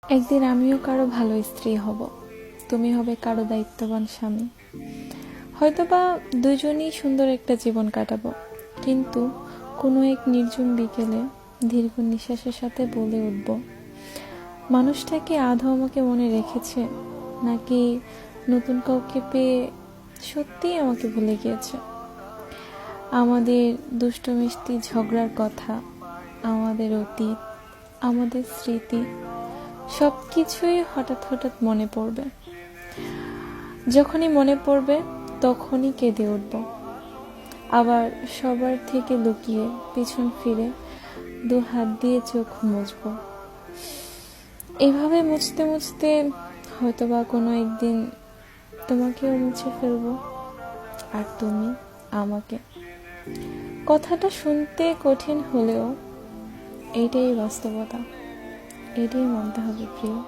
একদিন আমিও কারো ভালো স্ত্রী হব, তুমি হবে কারো দায়িত্ববান স্বামী। হয়তোবা দুজনেই সুন্দর একটা জীবন কাটাবো, কিন্তু কোনো এক নির্জন বিকেলে দীর্ঘ নিঃশ্বাসের সাথে বলে উঠব, মানুষটা কি আদৌ আমাকে মনে রেখেছে, নাকি নতুন কাউকে পেয়ে সত্যিই আমাকে ভুলে গিয়েছে। আমাদের দুষ্ট মিষ্টি ঝগড়ার কথা, আমাদের অতীত, আমাদের স্মৃতি, সব কিছুই হঠাৎ হঠাৎ মনে পড়বে। যখনই মনে পড়বে তখনই কেঁদে উঠব, আবার সবার থেকে লুকিয়ে পিছন ফিরে দু হাত দিয়ে চোখ মুছব। এভাবে মুছতে মুছতে হয়তোবা কোনো একদিন তোমাকেও মুছে ফেলবো, আর তুমি আমাকে। কথাটা শুনতে কঠিন হলেও এইটাই বাস্তবতা, এটাই মানতে হবে প্রিয়।